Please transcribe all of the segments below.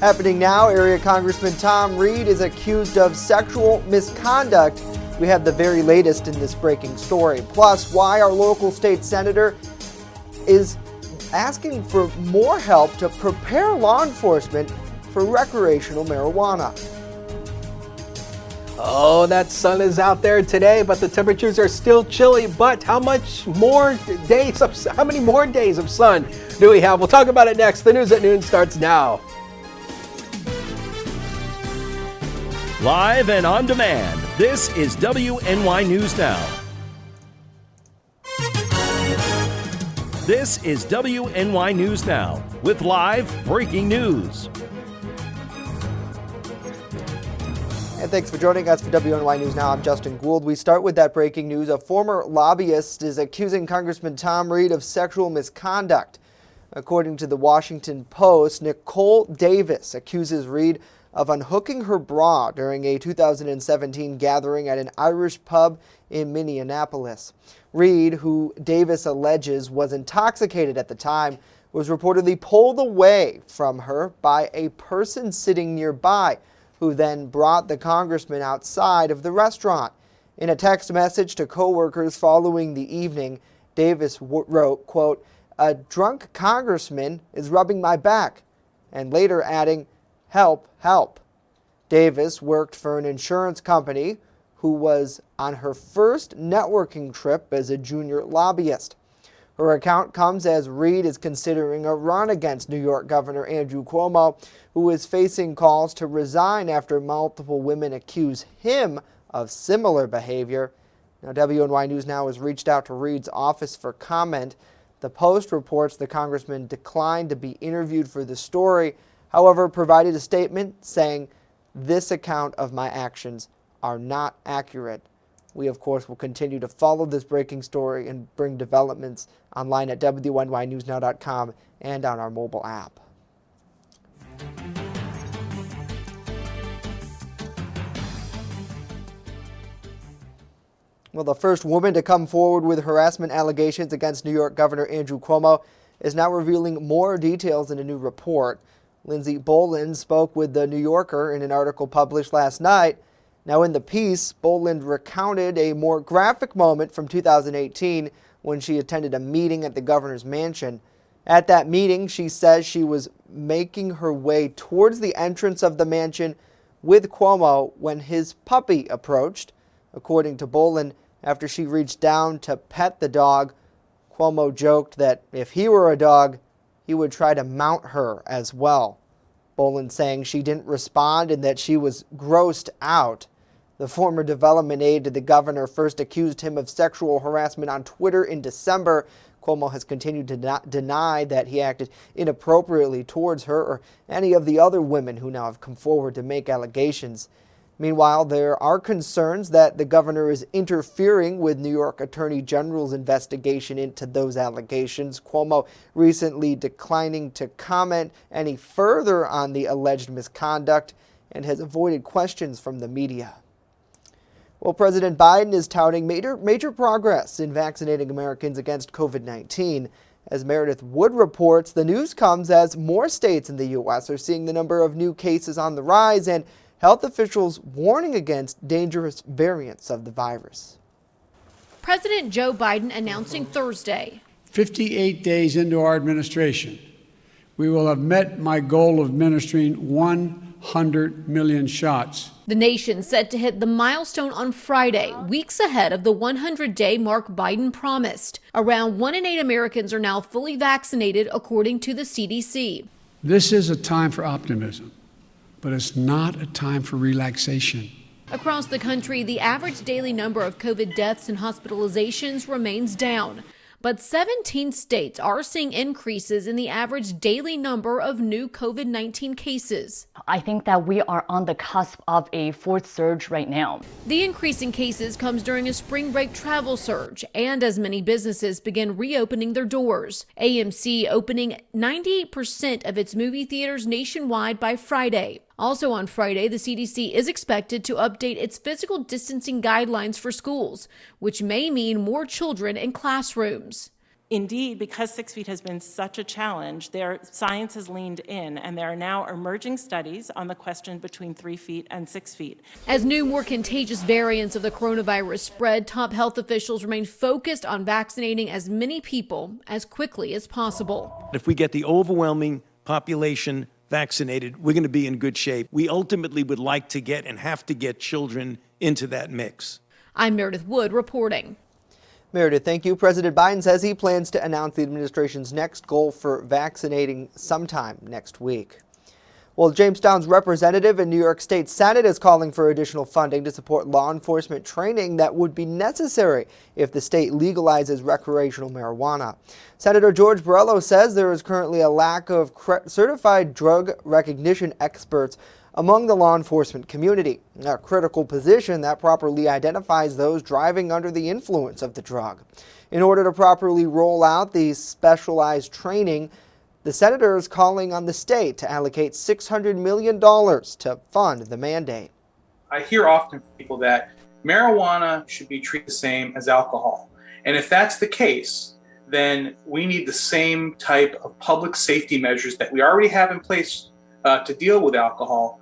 Happening now, area Congressman Tom Reid is accused of sexual misconduct. We have the very latest in this breaking story. Plus, why our local state senator is asking for more help to prepare law enforcement for recreational marijuana. Oh, that sun is out there today, but the temperatures are still chilly. But how many more days of sun do we have? We'll talk about it next. The News at Noon starts now. Live and on demand, this is WNY News Now. This is WNY News Now with live breaking news. And thanks for joining us for WNY News Now. I'm Justin Gould. We start with that breaking news. A former lobbyist is accusing Congressman Tom Reid of sexual misconduct. According to the Washington Post, Nicole Davis accuses Reid of unhooking her bra during a 2017 gathering at an Irish pub in Minneapolis. Reid, who Davis alleges was intoxicated at the time, was reportedly pulled away from her by a person sitting nearby, who then brought the congressman outside of the restaurant. In a text message to coworkers following the evening, Davis wrote, quote, "A drunk congressman is rubbing my back," and later adding, "Help, help." Davis worked for an insurance company who was on her first networking trip as a junior lobbyist. Her account comes as Reid is considering a run against New York Governor Andrew Cuomo, who is facing calls to resign after multiple women accuse him of similar behavior. Now, WNY News Now has reached out to Reid's office for comment. The Post reports the congressman declined to be interviewed for the story, however, provided a statement saying, "This account of my actions are not accurate." We, of course, will continue to follow this breaking story and bring developments online at WNYNewsNow.com and on our mobile app. Well, the first woman to come forward with harassment allegations against New York Governor Andrew Cuomo is now revealing more details in a new report. Lindsay Boland spoke with The New Yorker in an article published last night. Now, in the piece, Boland recounted a more graphic moment from 2018 when she attended a meeting at the governor's mansion. At that meeting, she says she was making her way towards the entrance of the mansion with Cuomo when his puppy approached. According to Boland, after she reached down to pet the dog, Cuomo joked that if he were a dog, he would try to mount her as well. Boland saying she didn't respond and that she was grossed out. The former development aide to the governor first accused him of sexual harassment on Twitter in December. Cuomo has continued to deny that he acted inappropriately towards her or any of the other women who now have come forward to make allegations. Meanwhile, there are concerns that the governor is interfering with New York Attorney General's investigation into those allegations. Cuomo recently declining to comment any further on the alleged misconduct and has avoided questions from the media. Well, President Biden is touting major progress in vaccinating Americans against COVID-19. As Meredith Wood reports, the news comes as more states in the U.S. are seeing the number of new cases on the rise and health officials warning against dangerous variants of the virus. President Joe Biden announcing Thursday, 58 days into our administration, we will have met my goal of administering 100 million shots. The nation set to hit the milestone on Friday, weeks ahead of the 100-day mark Biden promised. Around 1 in 8 Americans are now fully vaccinated, according to the CDC. This is a time for optimism, but it's not a time for relaxation. Across the country, the average daily number of COVID deaths and hospitalizations remains down. But 17 states are seeing increases in the average daily number of new COVID-19 cases. I think that we are on the cusp of a fourth surge right now. The increase in cases comes during a spring break travel surge and as many businesses begin reopening their doors. AMC opening 98% of its movie theaters nationwide by Friday. Also on Friday, the CDC is expected to update its physical distancing guidelines for schools, which may mean more children in classrooms. Indeed, because 6 feet has been such a challenge, science has leaned in, and there are now emerging studies on the question between 3 feet and 6 feet. As new, more contagious variants of the coronavirus spread, top health officials remain focused on vaccinating as many people as quickly as possible. If we get the overwhelming population vaccinated, we're going to be in good shape. We ultimately would like to get and have to get children into that mix. I'm Meredith Wood reporting. Meredith, thank you. President Biden says he plans to announce the administration's next goal for vaccinating sometime next week. Well, Jamestown's representative in New York State Senate is calling for additional funding to support law enforcement training that would be necessary if the state legalizes recreational marijuana. Senator George Borrello says there is currently a lack of certified drug recognition experts among the law enforcement community, a critical position that properly identifies those driving under the influence of the drug. In order to properly roll out these specialized training, the senator is calling on the state to allocate $600 million to fund the mandate. I hear often from people that marijuana should be treated the same as alcohol. And if that's the case, then we need the same type of public safety measures that we already have in place to deal with alcohol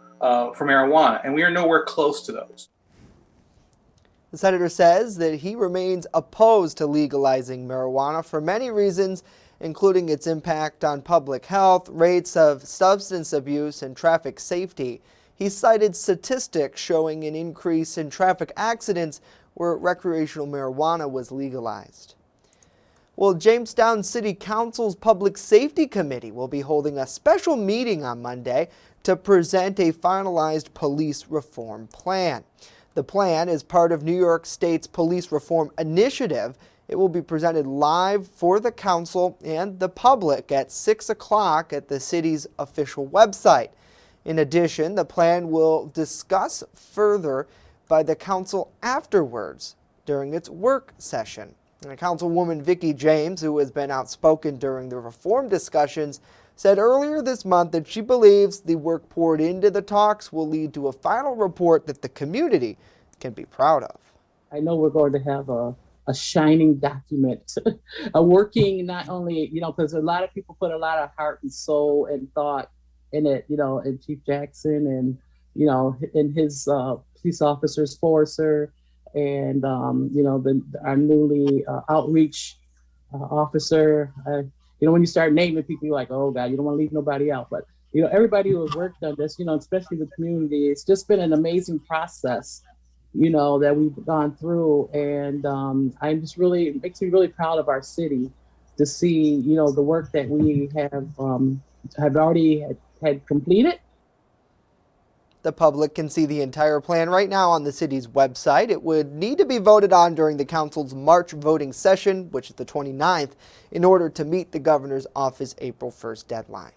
for marijuana, and we are nowhere close to those. The senator says that he remains opposed to legalizing marijuana for many reasons, including its impact on public health, rates of substance abuse, and traffic safety. He cited statistics showing an increase in traffic accidents where recreational marijuana was legalized. Well, Jamestown City Council's Public Safety Committee will be holding a special meeting on Monday to present a finalized police reform plan. The plan is part of New York State's police reform initiative. It will be presented live for the council and the public at 6 o'clock at the city's official website. In addition, the plan will discuss further by the council afterwards during its work session. And Councilwoman Vicki James, who has been outspoken during the reform discussions, said earlier this month that she believes the work poured into the talks will lead to a final report that the community can be proud of. I know we're going to have a shining document, a working, not only, because a lot of people put a lot of heart and soul and thought in it, and Chief Jackson and, in his police officers, Forcer, and, our newly outreach officer. When you start naming people, you're like, oh God, you don't want to leave nobody out. But, everybody who has worked on this, especially the community, it's just been an amazing process, that we've gone through. And I'm just it makes me really proud of our city to see, the work that we have already had completed. The public can see the entire plan right now on the city's website. It would need to be voted on during the council's March voting session, which is the 29th, in order to meet the governor's office April 1st deadline.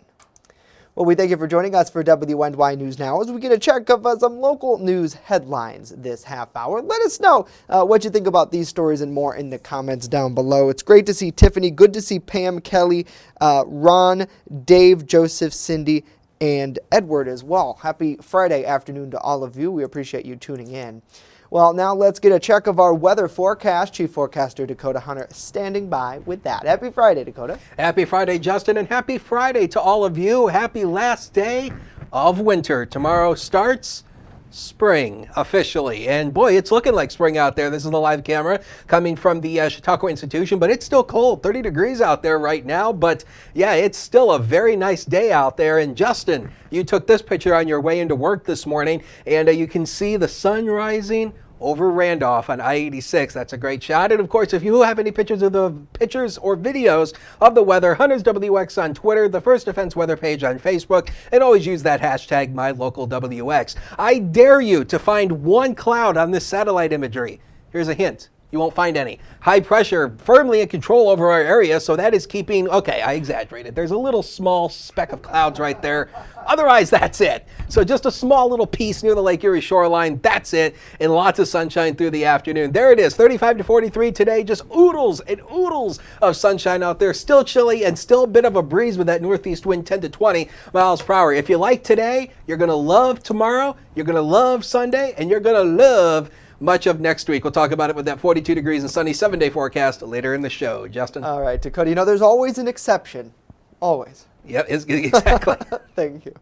Well, we thank you for joining us for WNY News Now as we get a check of some local news headlines this half hour. Let us know what you think about these stories and more in the comments down below. It's great to see Tiffany, good to see Pam, Kelly, Ron, Dave, Joseph, Cindy, and Edward as well. Happy Friday afternoon to all of you. We appreciate you tuning in. Well, now let's get a check of our weather forecast. Chief Forecaster Dakota Hunter standing by with that. Happy Friday, Dakota. Happy Friday, Justin, and happy Friday to all of you. Happy last day of winter. Tomorrow starts spring officially, and boy, it's looking like spring out there. This is the live camera coming from the Chautauqua Institution, but it's still cold, 30 degrees out there right now. But yeah, it's still a very nice day out there. And Justin, you took this picture on your way into work this morning, and you can see the sun rising over Randolph on I-86. That's a great shot. And of course, if you have any pictures or videos of the weather, Hunters WX on Twitter, the First Defense weather page on Facebook, and always use that hashtag MyLocalWX. I dare you to find one cloud on this satellite imagery. Here's a hint. You won't find any. High pressure firmly in control over our area, so that is keeping, okay, I exaggerated. There's a little small speck of clouds right there. Otherwise, that's it. So just a small little piece near the Lake Erie shoreline. That's it. And lots of sunshine through the afternoon. There it is, 35 to 43 today. Just oodles and oodles of sunshine out there. Still chilly and still a bit of a breeze with that northeast wind, 10 to 20 miles per hour. If you like today, you're going to love tomorrow. You're going to love Sunday, and you're going to love much of next week. We'll talk about it with that 42 degrees and sunny 7-day forecast later in the show. Justin? All right, Dakota, there's always an exception. Always. Yep, exactly. Thank you.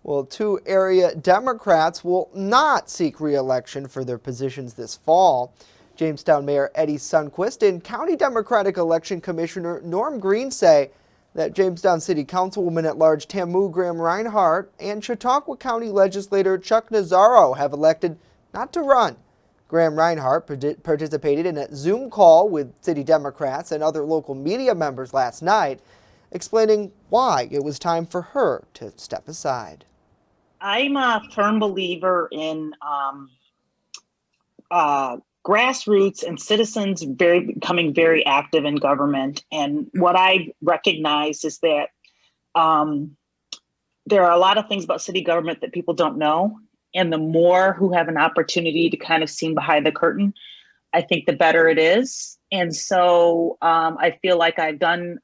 Well, 2 area Democrats will not seek re-election for their positions this fall. Jamestown Mayor Eddie Sundquist and County Democratic Election Commissioner Norm Green say that Jamestown City Councilwoman at Large Tamu Graham Reinhardt and Chautauqua County Legislator Chuck Nazaro have elected not to run. Graham Reinhardt participated in a Zoom call with city Democrats and other local media members last night, explaining why it was time for her to step aside. I'm a firm believer in grassroots and citizens becoming very active in government. And what I recognize is that there are a lot of things about city government that people don't know. And the more who have an opportunity to kind of see behind the curtain, I think the better it is. And so I feel like I've done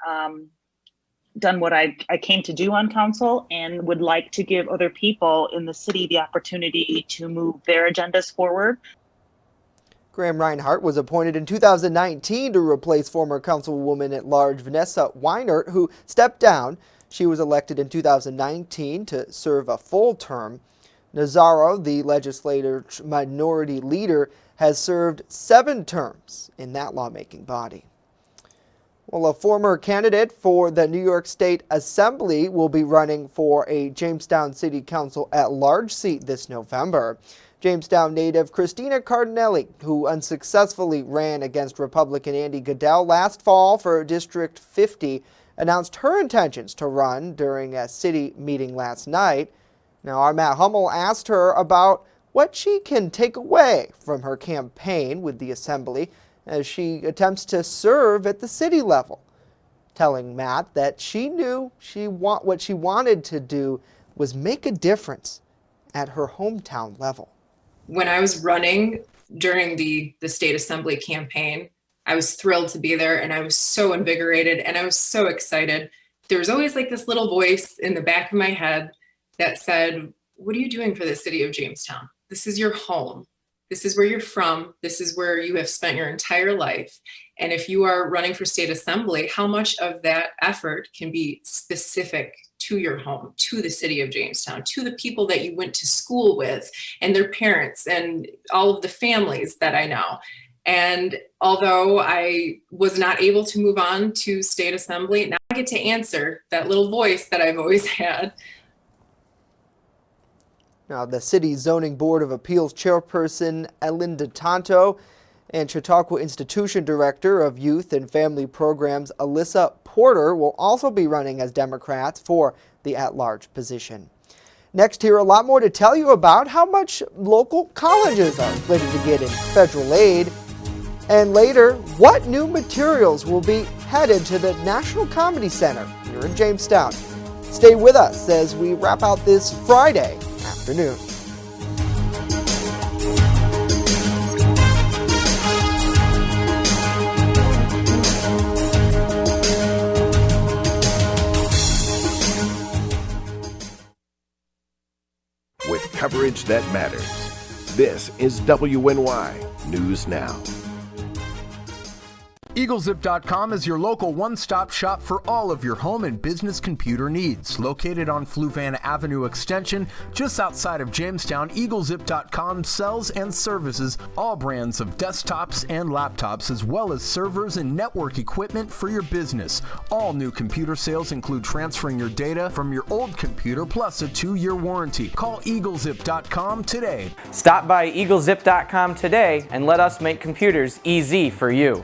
what I came to do on council, and would like to give other people in the city the opportunity to move their agendas forward. Graham Reinhardt was appointed in 2019 to replace former Councilwoman at Large Vanessa Weinert, who stepped down. She was elected in 2019 to serve a full term. Nazaro, the legislative minority leader, has served 7 terms in that lawmaking body. Well, a former candidate for the New York State Assembly will be running for a Jamestown City Council at-large seat this November. Jamestown native Christina Cardinelli, who unsuccessfully ran against Republican Andy Goodell last fall for District 50, announced her intentions to run during a city meeting last night. Now, our Matt Hummel asked her about what she can take away from her campaign with the Assembly as she attempts to serve at the city level, telling Matt that she knew what she wanted to do was make a difference at her hometown level. When I was running during the state assembly campaign, I was thrilled to be there, and I was so invigorated and I was so excited. There was always like this little voice in the back of my head that said, "What are you doing for the city of Jamestown? This is your home. This is where you're from. This is where you have spent your entire life. And if you are running for state assembly, how much of that effort can be specific to your home, to the city of Jamestown, to the people that you went to school with and their parents and all of the families that I know?" And although I was not able to move on to state assembly, now I get to answer that little voice that I've always had. Now, the City Zoning Board of Appeals Chairperson Elinda Tonto and Chautauqua Institution Director of Youth and Family Programs Alyssa Porter will also be running as Democrats for the at-large position. Next, here, a lot more to tell you about how much local colleges are slated to get in federal aid. And later, what new materials will be headed to the National Comedy Center here in Jamestown. Stay with us as we wrap out this Friday afternoon. With coverage that matters, this is WNY News Now. EagleZip.com is your local one-stop shop for all of your home and business computer needs. Located on Fluvan Avenue Extension, just outside of Jamestown, EagleZip.com sells and services all brands of desktops and laptops, as well as servers and network equipment for your business. All new computer sales include transferring your data from your old computer, plus a 2-year warranty. Call EagleZip.com today. Stop by EagleZip.com today and let us make computers easy for you.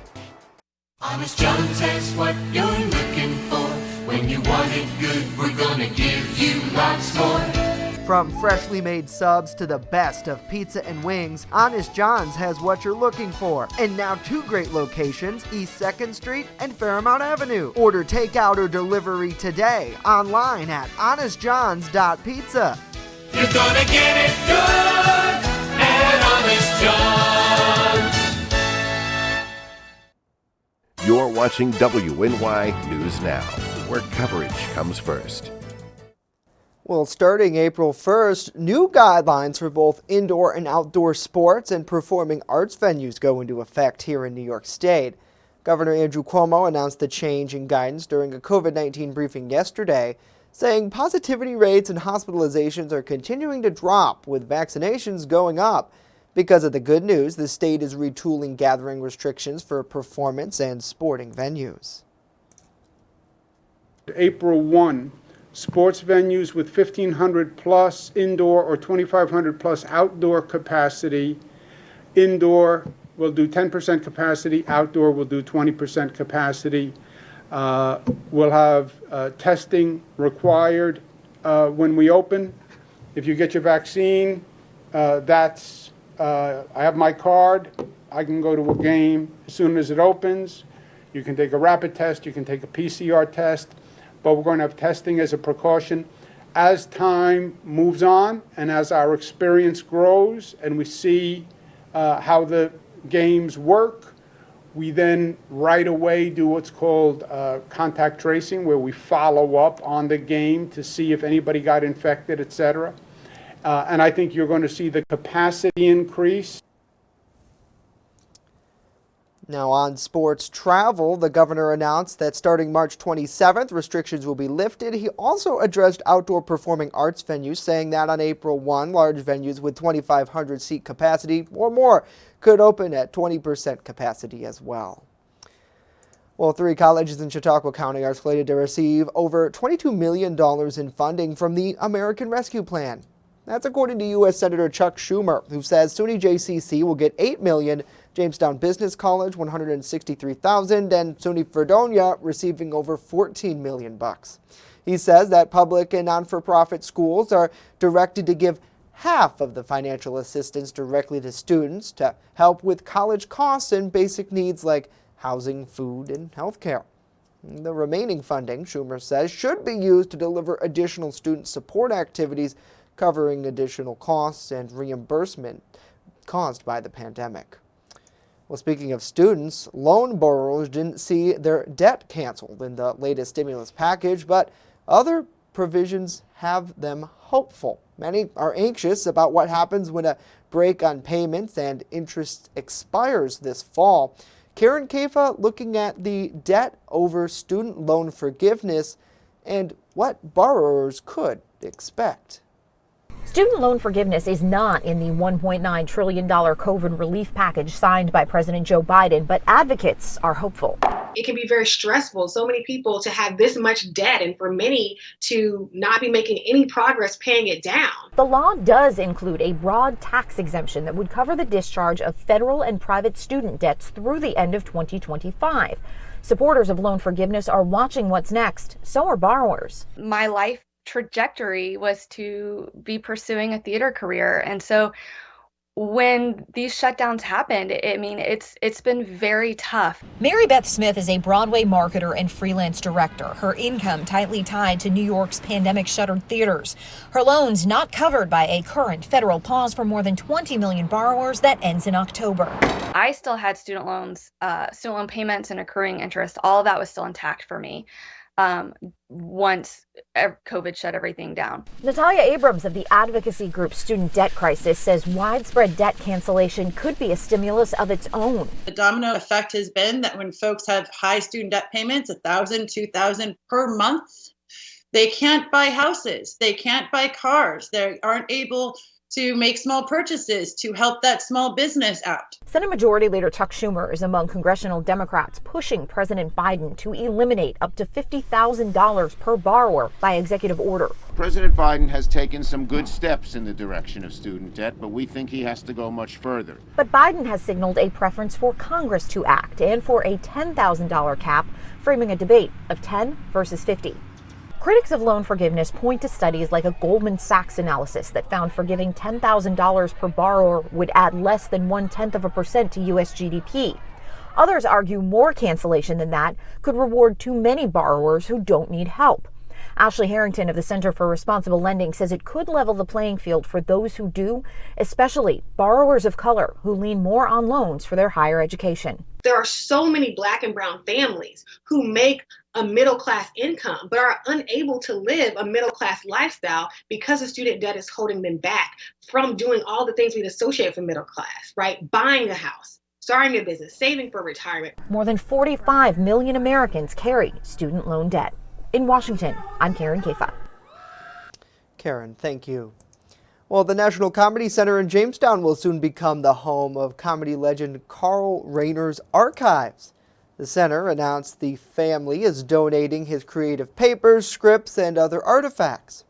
Honest John's has what you're looking for. When you want it good, we're gonna give you lots more. From freshly made subs to the best of pizza and wings, Honest John's has what you're looking for. And now 2 great locations, East 2nd Street and Fairmount Avenue. Order takeout or delivery today online at honestjohns.pizza. You're gonna get it good at Honest John's. You're watching WNY News Now, where coverage comes first. Well, starting April 1st, new guidelines for both indoor and outdoor sports and performing arts venues go into effect here in New York State. Governor Andrew Cuomo announced the change in guidance during a COVID-19 briefing yesterday, saying positivity rates and hospitalizations are continuing to drop, with vaccinations going up. Because of the good news, the state is retooling gathering restrictions for performance and sporting venues. April 1, sports venues with 1,500 plus indoor or 2,500 plus outdoor capacity. Indoor will do 10% capacity, outdoor will do 20% capacity. We'll have testing required when we open. If you get your vaccine, I have my card. I can go to a game as soon as it opens. You can take a rapid test, you can take a PCR test, but we're going to have testing as a precaution. As time moves on and as our experience grows and we see how the games work, we then right away do what's called contact tracing, where we follow up on the game to see if anybody got infected, etc. And I think you're going to see the capacity increase. Now on sports travel, the governor announced that starting March 27th, restrictions will be lifted. He also addressed outdoor performing arts venues, saying that on April 1, large venues with 2,500 seat capacity or more could open at 20% capacity as well. Well, 3 colleges in Chautauqua County are slated to receive over $22 million in funding from the American Rescue Plan. That's according to U.S. Senator Chuck Schumer, who says SUNY JCC will get $8 million, Jamestown Business College $163,000, and SUNY Fredonia receiving over $14 million. He says that public and non-for-profit schools are directed to give half of the financial assistance directly to students to help with college costs and basic needs like housing, food, and health care. The remaining funding, Schumer says, should be used to deliver additional student support activities covering additional costs and reimbursement caused by the pandemic. Well, speaking of students, loan borrowers didn't see their debt canceled in the latest stimulus package, but other provisions have them hopeful. Many are anxious about what happens when a break on payments and interest expires this fall. Karen Kafa looking at the debt over student loan forgiveness and what borrowers could expect. Student loan forgiveness is not in the $1.9 trillion COVID relief package signed by President Joe Biden, but advocates are hopeful. It can be very stressful, so many people to have this much debt and for many to not be making any progress paying it down. The law does include a broad tax exemption that would cover the discharge of federal and private student debts through the end of 2025. Supporters of loan forgiveness are watching what's next. So are borrowers. My life trajectory was to be pursuing a theater career, and so when these shutdowns happened, it's been very tough. Mary Beth Smith is a Broadway marketer and freelance director. Her income tightly tied to New York's pandemic shuttered theaters. Her loans not covered by a current federal pause for more than 20 million borrowers that ends in October. I still had student loans, student loan payments and accruing interest. All of that was still intact for me once COVID shut everything down. Natalia Abrams of the advocacy group Student Debt Crisis says widespread debt cancellation could be a stimulus of its own. The domino effect has been that when folks have high student debt payments, $1,000, $2,000 per month, they can't buy houses, they can't buy cars, they aren't able to make small purchases to help that small business out. Senate Majority Leader Chuck Schumer is among congressional Democrats pushing President Biden to eliminate up to $50,000 per borrower by executive order. President Biden has taken some good steps in the direction of student debt, but we think he has to go much further. But Biden has signaled a preference for Congress to act and for a $10,000 cap, framing a debate of 10 versus 50. Critics of loan forgiveness point to studies like a Goldman Sachs analysis that found forgiving $10,000 per borrower would add less than 0.1% to U.S. GDP. Others argue more cancellation than that could reward too many borrowers who don't need help. Ashley Harrington of the Center for Responsible Lending says it could level the playing field for those who do, especially borrowers of color who lean more on loans for their higher education. There are so many Black and brown families who make a middle-class income, but are unable to live a middle-class lifestyle because the student debt is holding them back from doing all the things we'd associate with middle class, right? Buying a house, starting a business, saving for retirement. More than 45 million Americans carry student loan debt. In Washington, I'm Karen Kefa. Karen, thank you. Well, the National Comedy Center in Jamestown will soon become the home of comedy legend Carl Raynor's archives. The center announced the family is donating his creative papers, scripts, and other artifacts.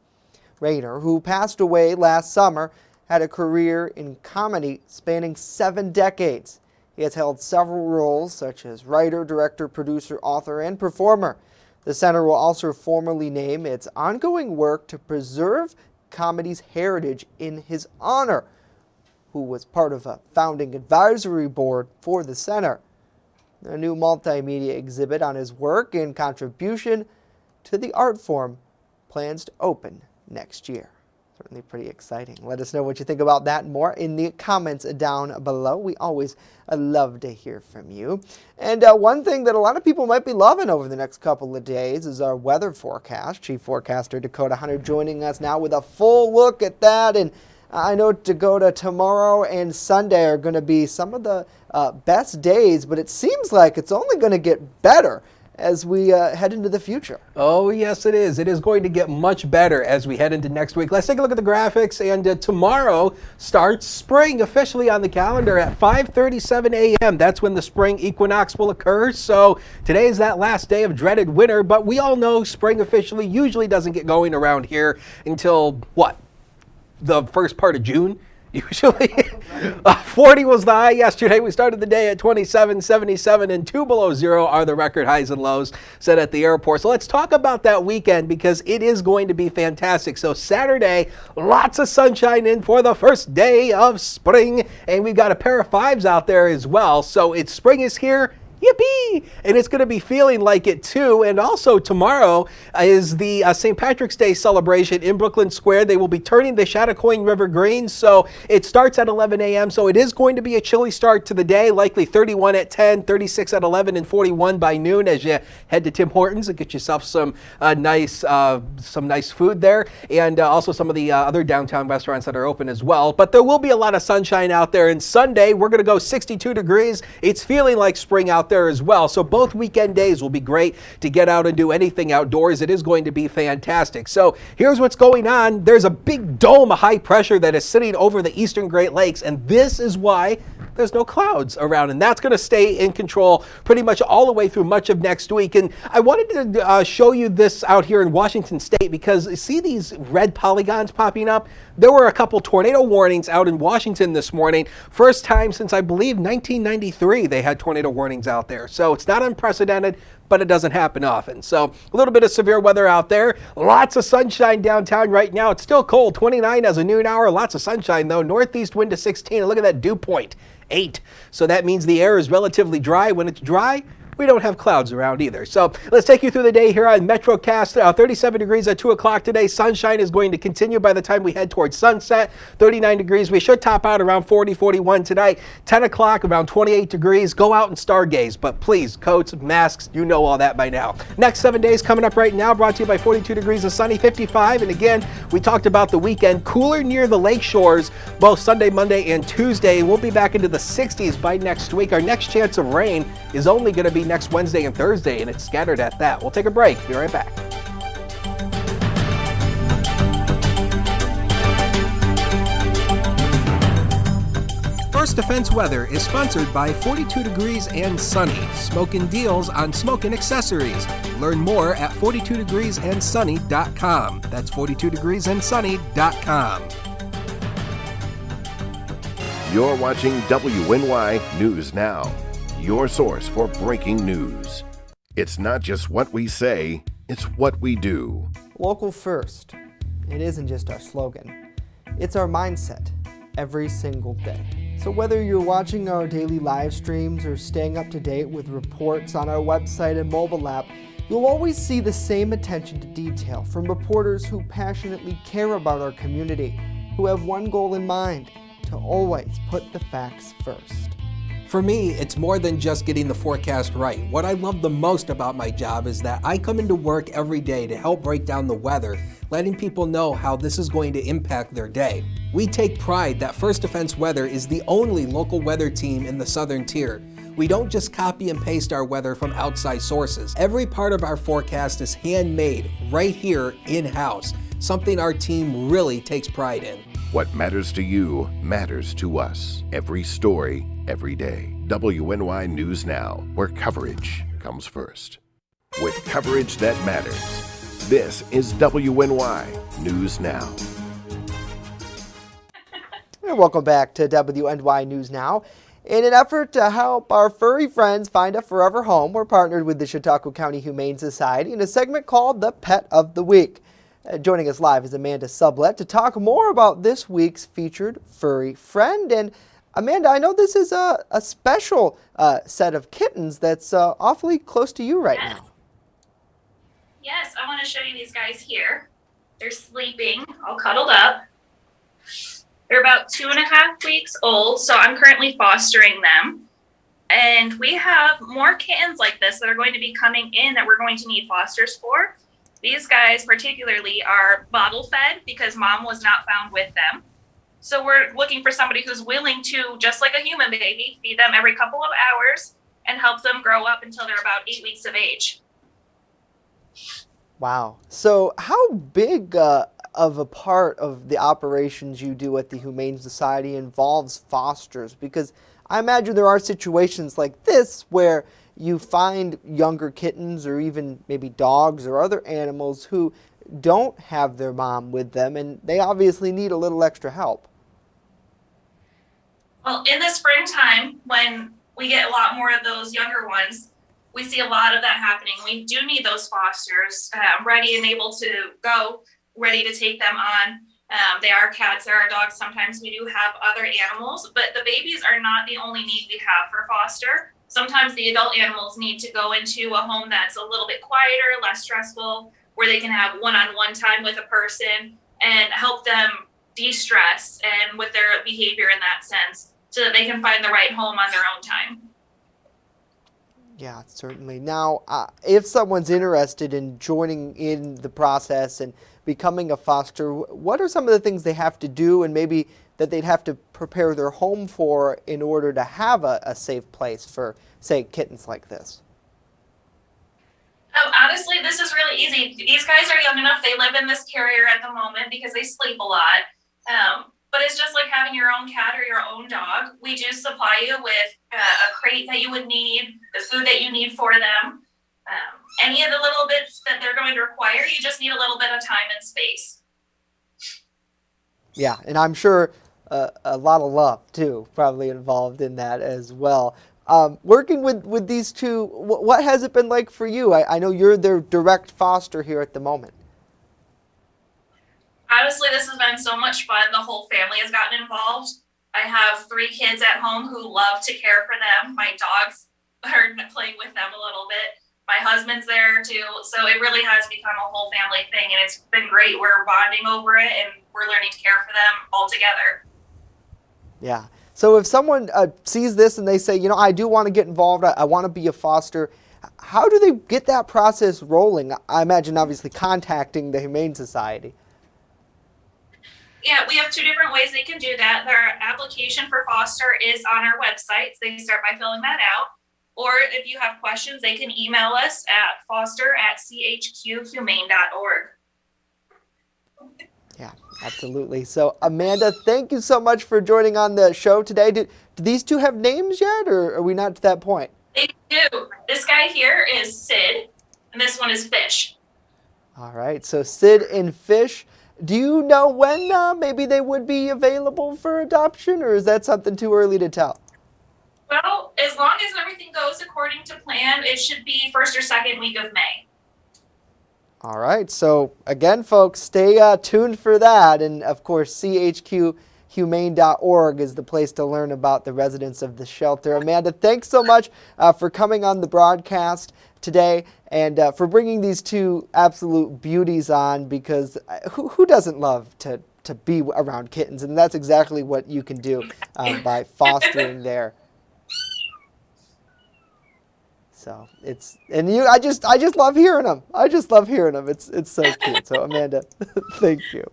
Raynor, who passed away last summer, had a career in comedy spanning 7 decades. He has held several roles such as writer, director, producer, author, and performer. The center will also formally name its ongoing work to preserve comedy's heritage in his honor, who was part of a founding advisory board for the center. A new multimedia exhibit on his work and contribution to the art form plans to open next year. Certainly pretty exciting. Let us know what you think about that and more in the comments down below. We always love to hear from you. And one thing that a lot of people might be loving over the next couple of days is our weather forecast. Chief Forecaster Dakota Hunter joining us now with a full look at that. And I know, Dakota, tomorrow and Sunday are going to be some of the best days, but it seems like it's only going to get better as we head into the future. Oh, yes, it is. It is going to get much better as we head into next week. Let's take a look at the graphics. And tomorrow starts spring officially on the calendar at 5:37 a.m. That's when the spring equinox will occur. So today is that last day of dreaded winter, but we all know spring officially usually doesn't get going around here until, what, the first part of June? Usually 40 was the high yesterday. We started the day at 27, 77, and 2 below zero are the record highs and lows set at the airport. So let's talk about that weekend because it is going to be fantastic. So Saturday, lots of sunshine in for the first day of spring, and we've got a pair of 5s out there as well. So spring is here. Yippee! And it's going to be feeling like it too. And also tomorrow is the St. Patrick's Day celebration in Brooklyn Square. They will be turning the Chautauqua River green. So it starts at 11 a.m. So it is going to be a chilly start to the day, likely 31 at 10, 36 at 11, and 41 by noon as you head to Tim Hortons and get yourself some nice food there. And also some of the other downtown restaurants that are open as well. But there will be a lot of sunshine out there. And Sunday, we're going to go 62 degrees. It's feeling like spring out there as well. So both weekend days will be great to get out and do anything outdoors. It is going to be fantastic. So here's what's going on. There's a big dome of high pressure that is sitting over the eastern Great Lakes, and this is why there's no clouds around, and that's going to stay in control pretty much all the way through much of next week. And I wanted to show you this out here in Washington State because see these red polygons popping up? There were a couple tornado warnings out in Washington this morning. First time since I believe 1993 they had tornado warnings out there. So it's not unprecedented, but it doesn't happen often. So a little bit of severe weather out there. Lots of sunshine downtown right now. It's still cold, 29 as a noon hour. Lots of sunshine though. Northeast wind to 16. And look at that dew point, 8. So that means the air is relatively dry. When it's dry, we don't have clouds around either. So let's take you through the day here on MetroCast. 37 degrees at 2 o'clock today. Sunshine is going to continue by the time we head towards sunset. 39 degrees. We should top out around 40, 41 tonight. 10 o'clock, around 28 degrees. Go out and stargaze, but please, coats, masks, you know all that by now. Next 7 days coming up right now, brought to you by 42 degrees of sunny, 55. And again, we talked about the weekend. Cooler near the lake shores, both Sunday, Monday, and Tuesday. We'll be back into the 60s by next week. Our next chance of rain is only going to be next Wednesday and Thursday, and it's scattered at that. We'll take a break. Be right back. First Defense Weather is sponsored by 42 Degrees and Sunny. Smokin' deals on smoking accessories. Learn more at 42degreesandsunny.com. That's 42degreesandsunny.com. You're watching WNY News Now, your source for breaking news. It's not just what we say, it's what we do. Local first. It isn't just our slogan. It's our mindset every single day. So whether you're watching our daily live streams or staying up to date with reports on our website and mobile app, you'll always see the same attention to detail from reporters who passionately care about our community, who have one goal in mind: to always put the facts first. For me, it's more than just getting the forecast right. What I love the most about my job is that I come into work every day to help break down the weather, letting people know how this is going to impact their day. We take pride that First Defense Weather is the only local weather team in the Southern Tier. We don't just copy and paste our weather from outside sources. Every part of our forecast is handmade right here in-house, something our team really takes pride in. What matters to you matters to us. Every story, every day. WNY News Now, where coverage comes first. With coverage that matters, this is WNY News Now. And welcome back to WNY News Now. In an effort to help our furry friends find a forever home, we're partnered with the Chautauqua County Humane Society in a segment called The Pet of the Week. Joining us live is Amanda Sublett to talk more about this week's featured furry friend. And Amanda, I know this is a special set of kittens that's awfully close to you right now. Yes, I want to show you these guys here. They're sleeping, all cuddled up. They're about 2.5 weeks old, so I'm currently fostering them. And we have more kittens like this that are going to be coming in that we're going to need fosters for. These guys particularly are bottle fed because mom was not found with them. So we're looking for somebody who's willing to, just like a human baby, feed them every couple of hours and help them grow up until they're about 8 weeks of age. Wow. So how big of a part of the operations you do at the Humane Society involves fosters? Because I imagine there are situations like this where you find younger kittens or even maybe dogs or other animals who don't have their mom with them, and they obviously need a little extra help. Well, in the springtime, when we get a lot more of those younger ones, we see a lot of that happening. We do need those fosters ready and able to go, ready to take them on. They are cats, there are dogs. Sometimes we do have other animals, but the babies are not the only need we have for foster. Sometimes the adult animals need to go into a home that's a little bit quieter, less stressful, where they can have one-on-one time with a person and help them de-stress and with their behavior in that sense, so that they can find the right home on their own time. Yeah, certainly. Now, if someone's interested in joining in the process and becoming a foster, what are some of the things they have to do and maybe that they'd have to prepare their home for in order to have a safe place for, say, kittens like this? Honestly, this is really easy. These guys are young enough. They live in this carrier at the moment because they sleep a lot. But it's just like having your own cat or your own dog. We do supply you with a crate that you would need, the food that you need for them. Any of the little bits that they're going to require, you just need a little bit of time and space. Yeah, and I'm sure a lot of love, too, probably involved in that as well. Working with these two, what has it been like for you? I know you're their direct foster here at the moment. Honestly, this has been so much fun. The whole family has gotten involved. I have 3 kids at home who love to care for them. My dogs are playing with them a little bit. My husband's there too. So it really has become a whole family thing, and it's been great. We're bonding over it, and we're learning to care for them all together. Yeah. So if someone sees this and they say, you know, I do want to get involved, I want to be a foster, how do they get that process rolling? I imagine obviously contacting the Humane Society. Yeah, we have 2 different ways they can do that. Their application for foster is on our website. They start by filling that out. Or if you have questions, they can email us at foster@chqhumane.org. Yeah, absolutely. So Amanda, thank you so much for joining on the show today. Do these 2 have names yet, or are we not to that point? They do. This guy here is Sid, and this one is Fish. All right, so Sid and Fish. Do you know when maybe they would be available for adoption, or is that something too early to tell? Well, as long as everything goes according to plan, it should be first or second week of May. All right, so again, folks, stay tuned for that. And of course, chqhumane.org is the place to learn about the residents of the shelter. Amanda, thanks so much for coming on the broadcast today and for bringing these 2 absolute beauties on, because who doesn't love to be around kittens? And that's exactly what you can do by fostering there. So I just love hearing them. I just love hearing them. It's so cute. So Amanda, thank you.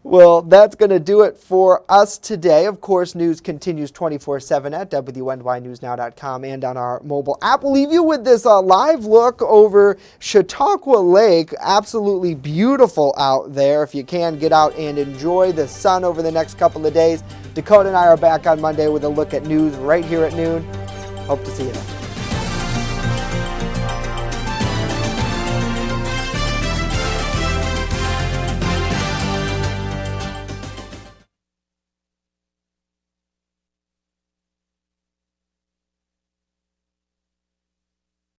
Well, that's going to do it for us today. Of course, news continues 24/7 at WNYNewsNow.com and on our mobile app. We'll leave you with this live look over Chautauqua Lake. Absolutely beautiful out there. If you can, get out and enjoy the sun over the next couple of days. Dakota and I are back on Monday with a look at news right here at noon. Hope to see you then.